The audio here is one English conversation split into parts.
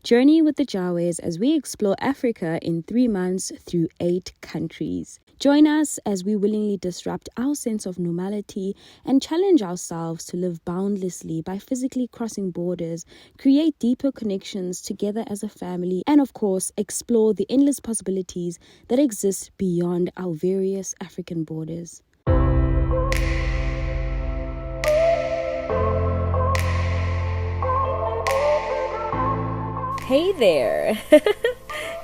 Journey with the Jawas as we explore Africa in 3 months through 8 countries. Join us as we willingly disrupt our sense of normality and challenge ourselves to live boundlessly by physically crossing borders, create deeper connections together as a family, and of course, explore the endless possibilities that exist beyond our various African borders. Hey there,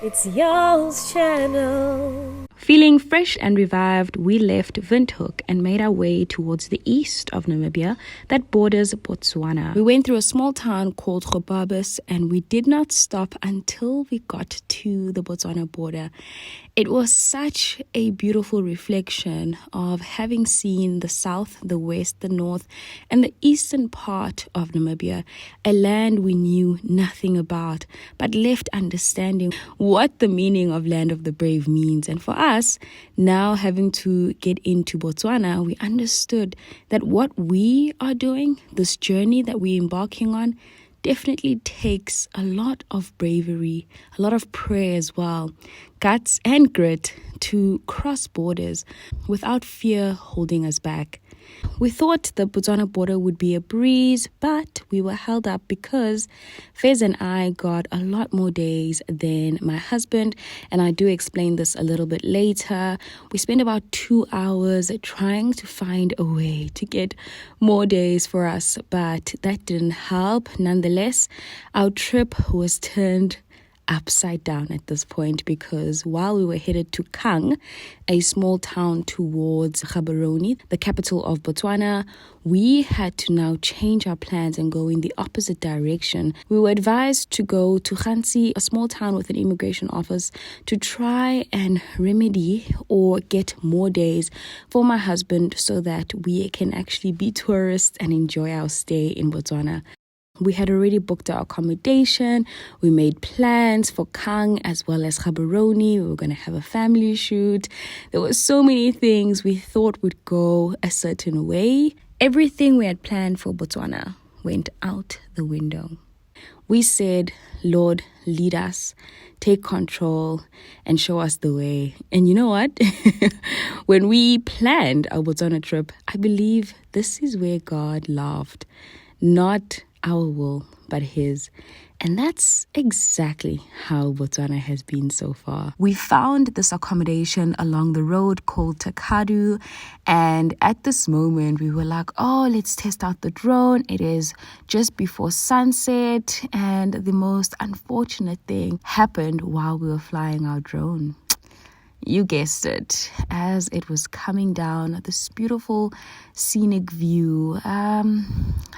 it's Yolz channel. Feeling fresh and revived, we left Windhoek and made our way towards the east of Namibia that borders Botswana. We went through a small town called Gobabis and we did not stop until we got to the Botswana border. It was such a beautiful reflection of having seen the south, the west, the north, and the eastern part of Namibia, a land we knew nothing about, but left understanding what the meaning of Land of the Brave means. And for us, now having to get into Botswana, we understood that what we are doing, this journey that we're embarking on, definitely takes a lot of bravery, a lot of prayer as well, guts and grit to cross borders without fear holding us back. We thought the Botswana border would be a breeze, but we were held up because Fez and I got a lot more days than my husband, and I do explain this a little bit later. We spent about 2 hours trying to find a way to get more days for us, but that didn't help. Nonetheless, our trip was turned upside down at this point because while we were headed to Kang, a small town towards Gaborone, the capital of Botswana, we had to now change our plans and go in the opposite direction. We were advised to go to Ghansi, a small town with an immigration office, to try and remedy or get more days for my husband so that we can actually be tourists and enjoy our stay in Botswana. We had already booked our accommodation. We made plans for Kang as well as Gaborone. We were going to have a family shoot. There were so many things we thought would go a certain way. Everything we had planned for Botswana went out the window. We said, Lord, lead us, take control, and show us the way. And you know what? When we planned our Botswana trip, I believe this is where God laughed. Not our will, but His. And that's exactly how Botswana has been so far. We found this accommodation along the road called Takadu, and at this moment we were like, oh, let's test out the drone. It is just before sunset, and the most unfortunate thing happened while we were flying our drone. You guessed it, as it was coming down this beautiful scenic view.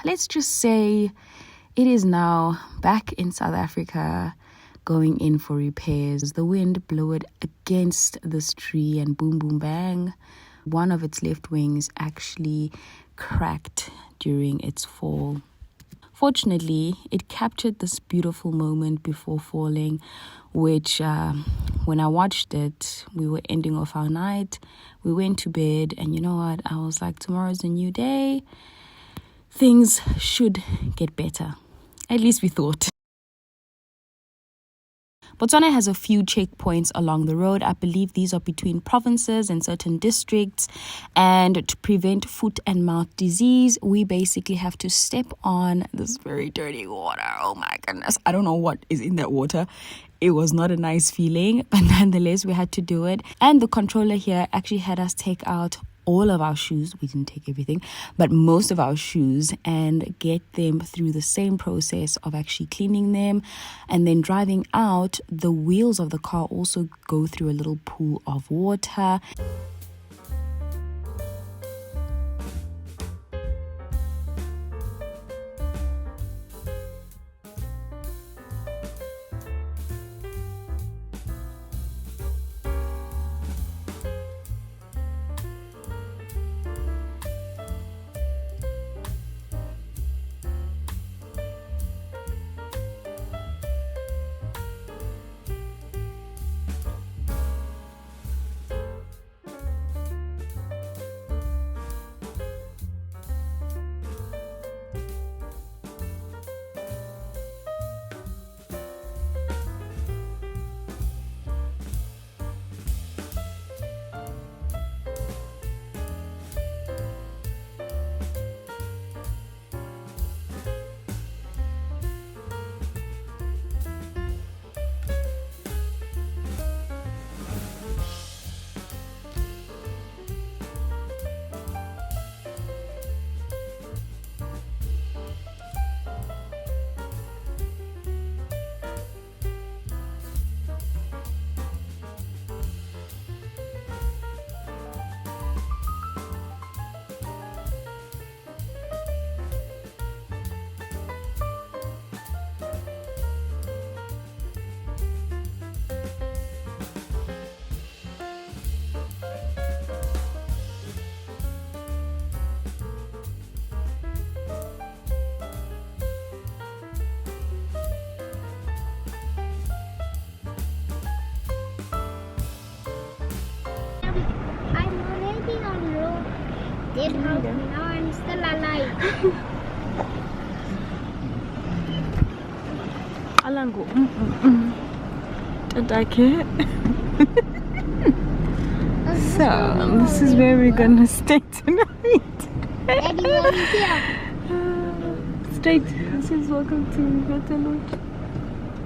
Let's just say it is now back in South Africa, going in for repairs. The wind blew it against this tree and boom, boom, bang. One of its left wings actually cracked during its fall. Fortunately, it captured this beautiful moment before falling, which when I watched it, we were ending off our night. We went to bed, and you know what? I was like, tomorrow's a new day. Things should get better. At least we thought. Botswana has a few checkpoints along the road. I believe these are between provinces and certain districts. And to prevent foot and mouth disease, we basically have to step on this very dirty water. Oh my goodness. I don't know what is in that water. It was not a nice feeling, but nonetheless, we had to do it. And the controller here actually had us take out all of our shoes. We didn't take everything, but most of our shoes, and get them through the same process of actually cleaning them. And then driving out, the wheels of the car also go through a little pool of water. It helped me. Now I'm still alive. Alango. And I can't. So, this is where we're gonna stay tonight. Daddy, what is here? Straight. This is welcome to Betelot.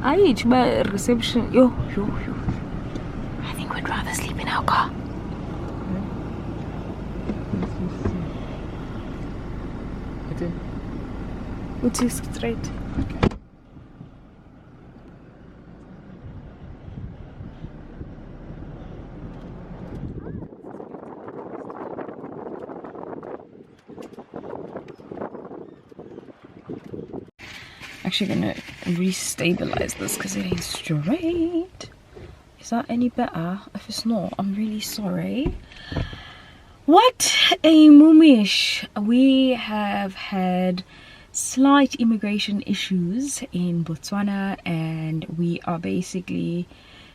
I each by reception. Yo. I think we'd rather sleep in our car. It is straight. Actually gonna restabilize this because it ain't straight. Is that any better? If it's not, I'm really sorry. What a moomish. We have had slight immigration issues in Botswana and we are basically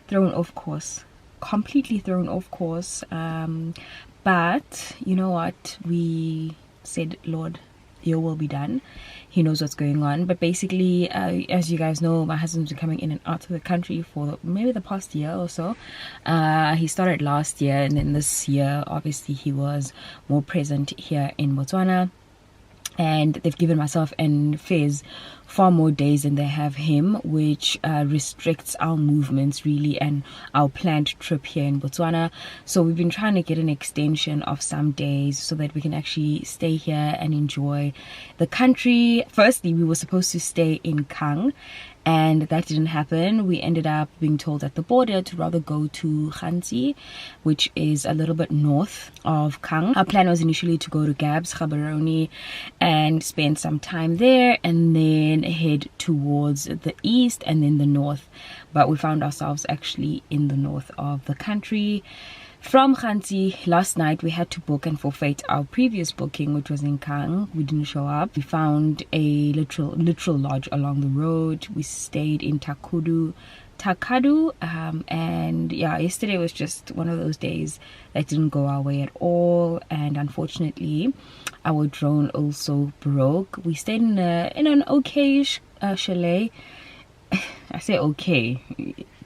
thrown off course, completely thrown off course. But you know what, we said, Lord, your will be done. He knows what's going on. But basically, as you guys know, my husband's been coming in and out of the country for maybe the past year or so. He started last year, and then this year obviously he was more present here in Botswana. And they've given myself and Fez far more days than they have him, which restricts our movements really and our planned trip here in Botswana. So we've been trying to get an extension of some days so that we can actually stay here and enjoy the country. Firstly, we were supposed to stay in Kang, and that didn't happen. We ended up being told at the border to rather go to Khansi, which is a little bit north of Kang. Our plan was initially to go to Gabs, Gaborone, and spend some time there and then head towards the east and then the north. But we found ourselves actually in the north of the country. From Khansi, last night we had to book and forfeit our previous booking, which was in Kang. We didn't show up. We found a literal lodge along the road. We stayed in Takadu, and yeah, yesterday was just one of those days that didn't go our way at all. And unfortunately, our drone also broke. We stayed in an okay-ish chalet. I say okay.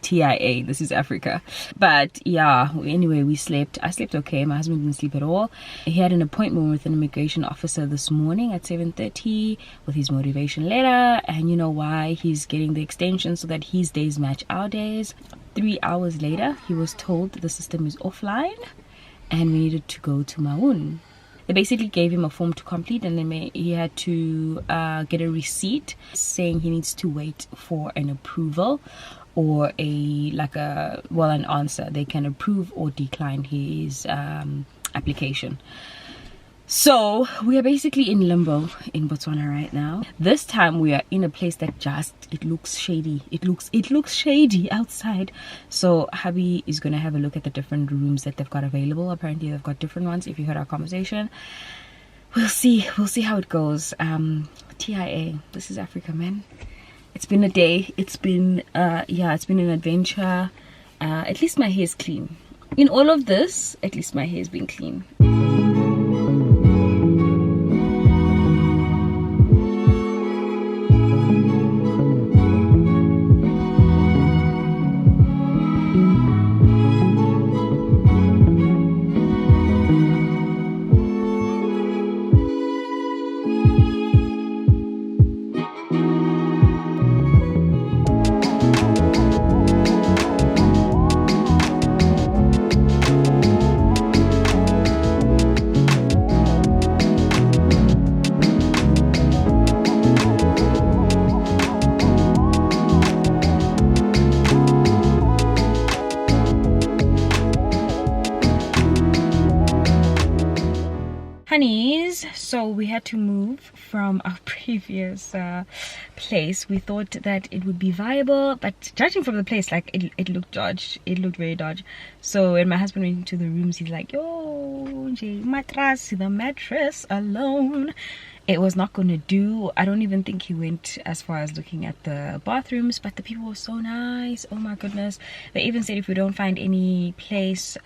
TIA, this is Africa. But yeah, anyway, we slept. I slept okay. My husband didn't sleep at all. He had an appointment with an immigration officer this morning at 7:30 with his motivation letter, and you know why? He's getting the extension so that his days match our days. 3 hours later, he was told the system is offline and we needed to go to Maun. They basically gave him a form to complete, and then he had to get a receipt saying he needs to wait for an approval or an answer. They can approve or decline his application. So we are basically in limbo in Botswana right now. This time we are in a place that it looks shady. It looks shady outside. So hubby is gonna have a look at the different rooms that they've got available. Apparently they've got different ones. If you heard our conversation, we'll see how it goes. TIA, this is Africa, man. It's been a day. It's been it's been an adventure. At least my hair is clean. In all of this, at least my hair has been clean. Honeys, so we had to move from our previous place. We thought that it would be viable, but judging from the place, like it looked dodged. It looked very dodged. So when my husband went into the rooms, he's like, "Yo, the mattress alone." It was not going to do. I don't even think he went as far as looking at the bathrooms, but the people were so nice. Oh my goodness. They even said if we don't find any place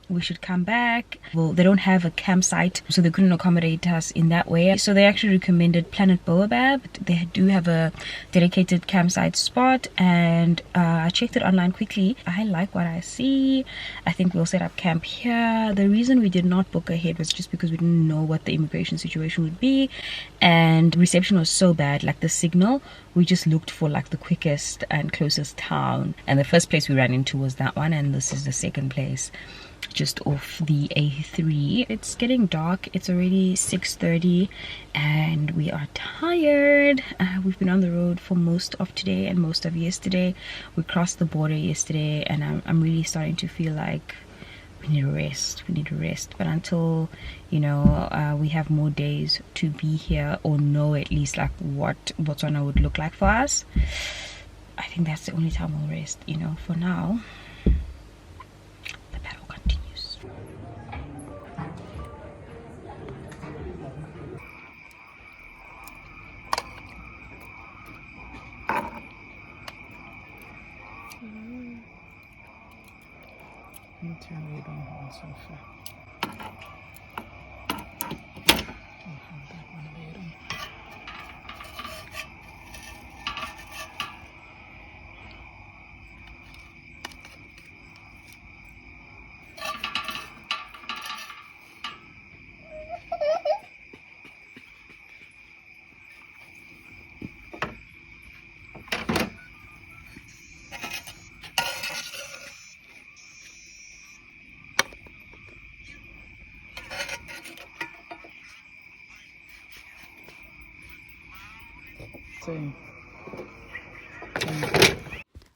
we should come back. Well, they don't have a campsite, so they couldn't accommodate us in that way. So they actually recommended Planet Boabab. They do have a dedicated campsite spot, and I checked it online quickly. I like what I see. I think we'll set up camp here. The reason we did not book ahead was just because we didn't know what the immigration situation would be, and reception was so bad, like the signal. We just looked for like the quickest and closest town, and the first place we ran into was that one, and this is the second place just off the A3. It's getting dark. It's already 6:30 and we are tired. We've been on the road for most of today and most of yesterday. We crossed the border yesterday, and I'm really starting to feel like we need a rest. But until, you know, we have more days to be here, or know at least like what Botswana would look like for us, I think that's the only time we'll rest. You know, for now the battle continues.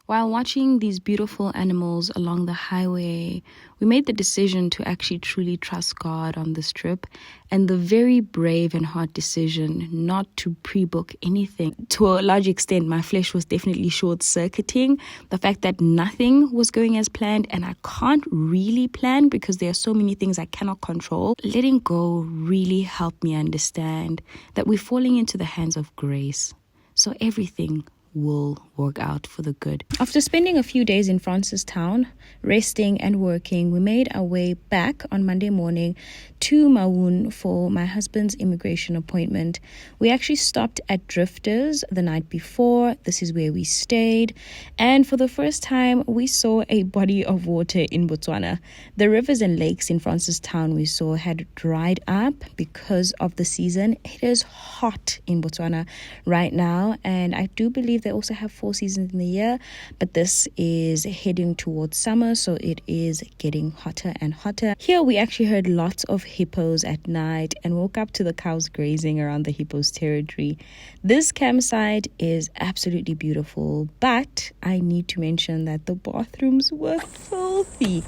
While watching these beautiful animals along the highway, we made the decision to actually truly trust God on this trip, and the very brave and hard decision not to pre-book anything. To a large extent, my flesh was definitely short-circuiting the fact that nothing was going as planned, and I can't really plan because there are so many things I cannot control. Letting go really helped me understand that we're falling into the hands of grace, so everything will work out for the good. After spending a few days in Francistown, resting and working, we made our way back on Monday morning to Maun for my husband's immigration appointment. We actually stopped at Drifters the night before. This is where we stayed, and for the first time we saw a body of water in Botswana. The rivers and lakes in Francistown we saw had dried up because of the season. It is hot in Botswana right now, and I do believe they also have 4 seasons in the year, but this is heading towards summer, so it is getting hotter and hotter. Here we actually heard lots of hippos at night and woke up to the cows grazing around the hippos' territory. This campsite is absolutely beautiful, but I need to mention that the bathrooms were filthy.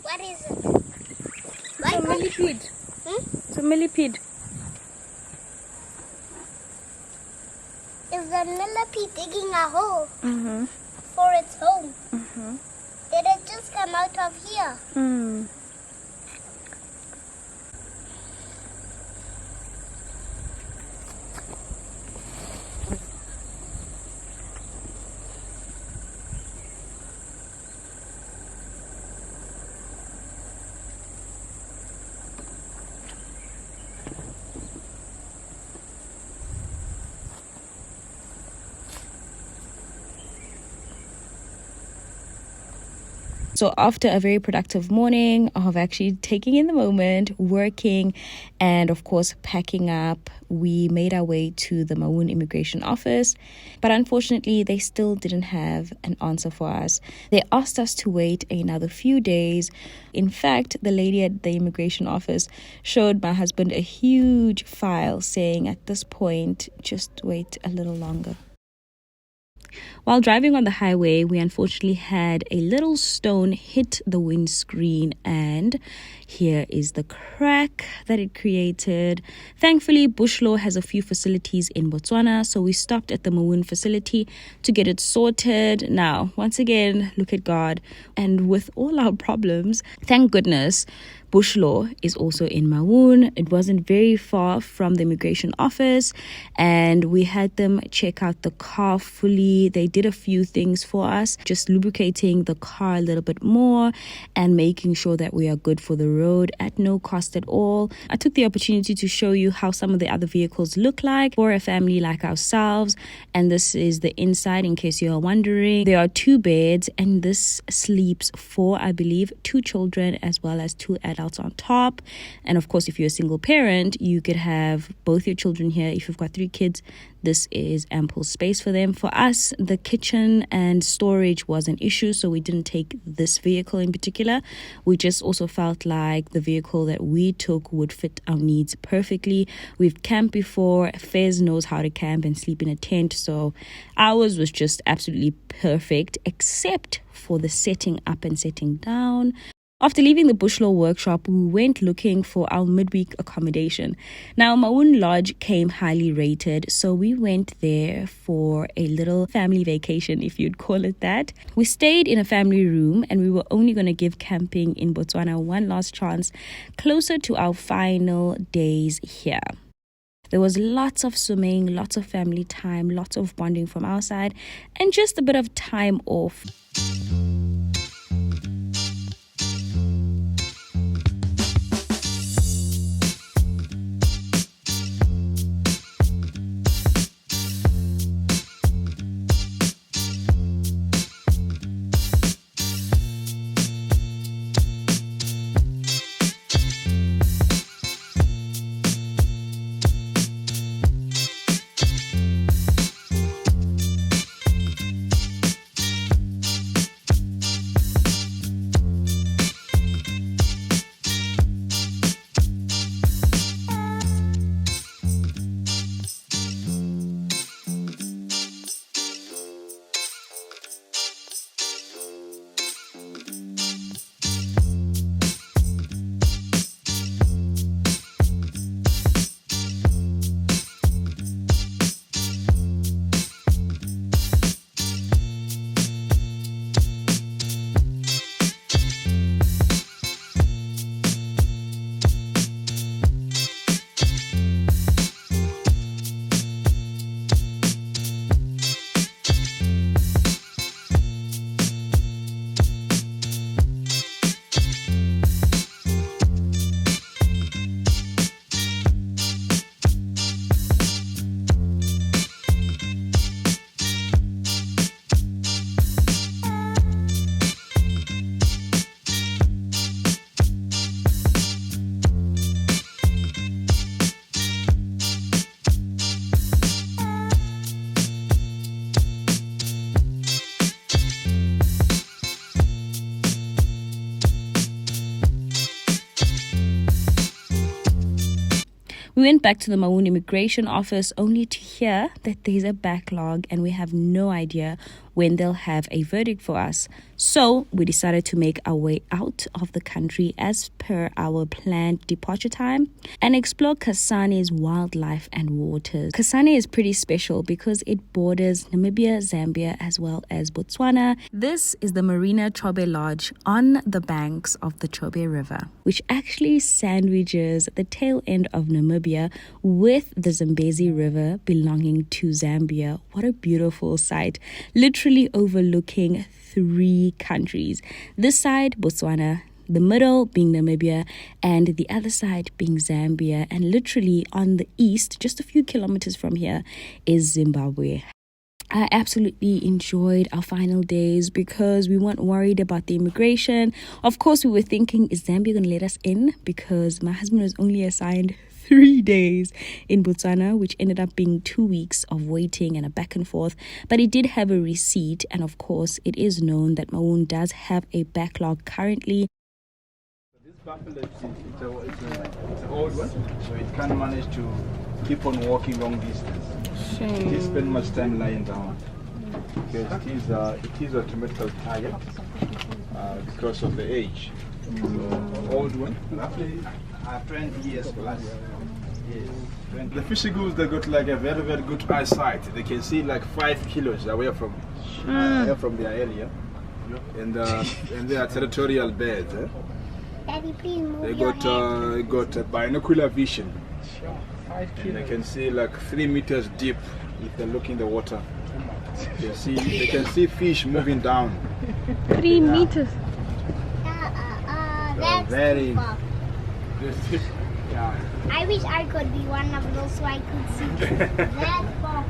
What is it? It's a millipede. It's a millipede. Is the millipede digging a hole for its home? Did it just come out of here? So after a very productive morning of actually taking in the moment, working, and of course packing up, we made our way to the Maun immigration office. But unfortunately, they still didn't have an answer for us. They asked us to wait another few days. In fact, the lady at the immigration office showed my husband a huge file saying, at this point, just wait a little longer. While driving on the highway, we unfortunately had a little stone hit the windscreen, and here is the crack that it created. Thankfully, Bush Law has a few facilities in Botswana, so we stopped at the Maun facility to get it sorted. Now, once again, look at God. And with all our problems, thank goodness, Bush Law is also in Maun. It wasn't very far from the immigration office, and we had them check out the car fully. They did a few things for us, just lubricating the car a little bit more and making sure that we are good for the road at no cost at all. I took the opportunity to show you how some of the other vehicles look like for a family like ourselves, and this is the inside in case you are wondering. There are 2 beds, and this sleeps 4, I believe, 2 children as well as 2 adults on top. And of course, if you're a single parent, you could have both your children here. If you've got 3 kids, this is ample space for them. For us, the kitchen and storage was an issue, so we didn't take this vehicle in particular. We just also felt like the vehicle that we took would fit our needs perfectly. We've camped before. Fez knows how to camp and sleep in a tent, so ours was just absolutely perfect, except for the setting up and setting down. After leaving the Bush Law workshop, we went looking for our midweek accommodation. Now, Maun Lodge came highly rated, so we went there for a little family vacation, if you'd call it that. We stayed in a family room, and we were only going to give camping in Botswana one last chance closer to our final days here. There was lots of swimming, lots of family time, lots of bonding from our side, and just a bit of time off. We went back to the Maun immigration office only to hear that there's a backlog and we have no idea when they'll have a verdict for us. So we decided to make our way out of the country as per our planned departure time and explore Kasane's wildlife and waters. Kasane is pretty special because it borders Namibia, Zambia, as well as Botswana. This is the Marina Chobe Lodge on the banks of the Chobe River, which actually sandwiches the tail end of Namibia with the Zambezi River belonging to Zambia. What a beautiful sight. Literally overlooking 3 countries. This side, Botswana, the middle being Namibia, and the other side being Zambia. And literally on the east, just a few kilometers from here, is Zimbabwe. I absolutely enjoyed our final days because we weren't worried about the immigration. Of course, we were thinking, is Zambia going to let us in? Because my husband was only assigned 3 days in Botswana, which ended up being 2 weeks of waiting and a back and forth. But he did have a receipt, and of course, it is known that Maun does have a backlog currently. This buffalo, it's an old one, so it can't manage to keep on walking long distance. Shame. He spend much time lying down. because it is automatically tired because of the age. So, old one, roughly 20 years plus. Yes. The fishing goose, they got like a very, very good eyesight. They can see like 5 kilos away from their area, and they are territorial birds. Daddy, please move They your hand. got binocular vision. And they can see like 3 meters deep if they look in the water. They can see fish moving down. 3 meters. That's very- too far. Yeah. I wish I could be one of those so I could see that far.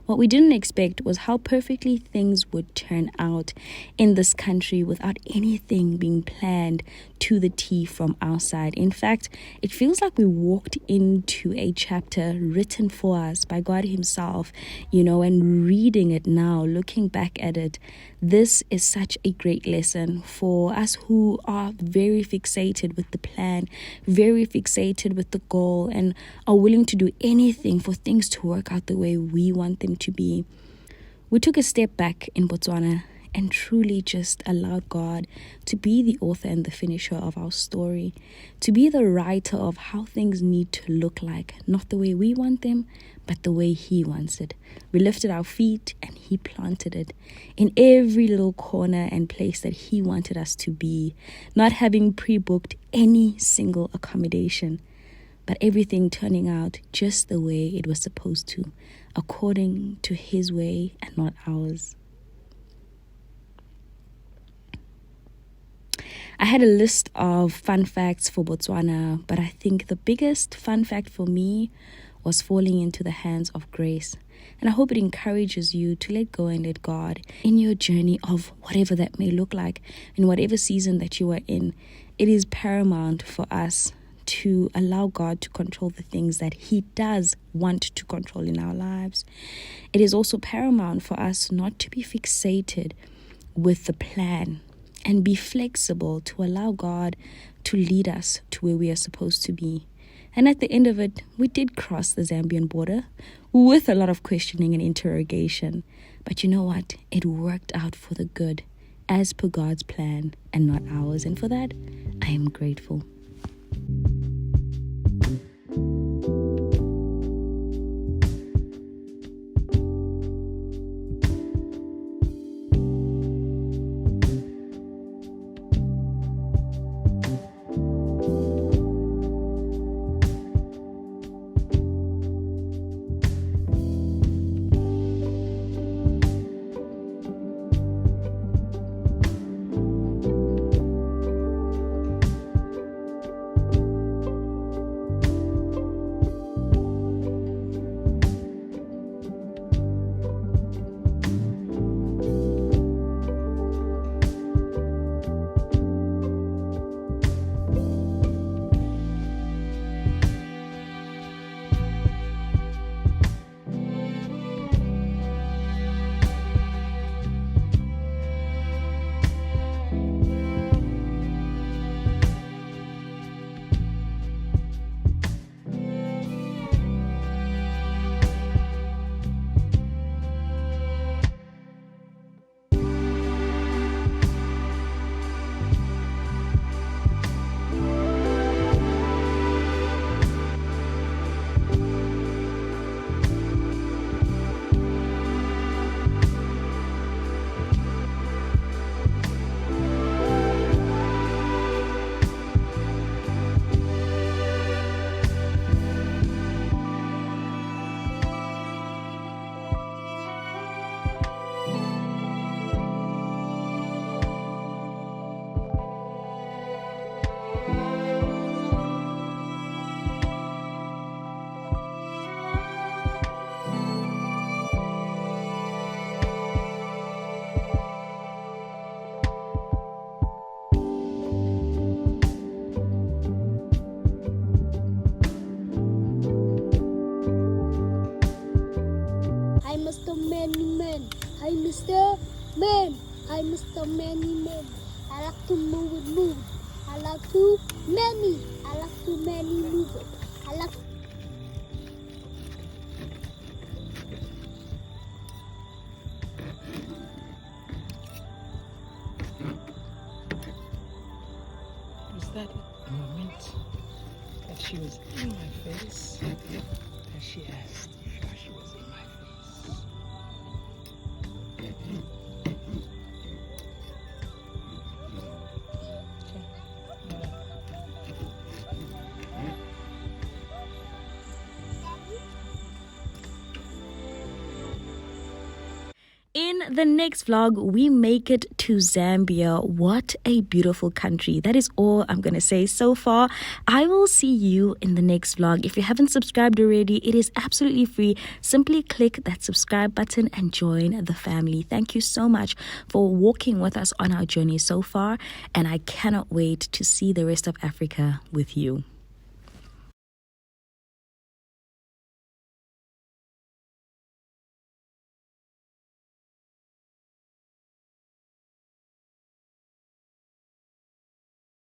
What we didn't expect was how perfectly things would turn out in this country without anything being planned to the T from our side. In fact, it feels like we walked into a chapter written for us by God Himself, and reading it now, looking back at it. This is such a great lesson for us who are very fixated with the plan, very fixated with the goal, and are willing to do anything for things to work out the way we want them to be. We took a step back in Botswana and truly just allowed God to be the author and the finisher of our story, to be the writer of how things need to look like, not the way we want them, but the way He wants it. We lifted our feet and He planted it in every little corner and place that He wanted us to be, not having pre-booked any single accommodation, but everything turning out just the way it was supposed to, according to His way and not ours. I had a list of fun facts for Botswana, but I think the biggest fun fact for me was falling into the hands of grace. And I hope it encourages you to let go and let God in your journey of whatever that may look like, in whatever season that you are in. It is paramount for us to allow God to control the things that He does want to control in our lives. It is also paramount for us not to be fixated with the plan and be flexible to allow God to lead us to where we are supposed to be. And at the end of it, we did cross the Zambian border with a lot of questioning and interrogation. But you know what? It worked out for the good, as per God's plan and not ours. And for that, I am grateful. Hi, Mr. Man. Hi, Mr. Many Man. I like to move. I like to many. I like to many move it. I like. that moment that she was in my face, that she asked if she was in my face. In the next vlog, we make it to Zambia. What a beautiful country. That is all I'm going to say so far. I will see you in the next vlog. If you haven't subscribed already, it is absolutely free. Simply click that subscribe button and join the family. Thank you so much for walking with us on our journey so far. And I cannot wait to see the rest of Africa with you.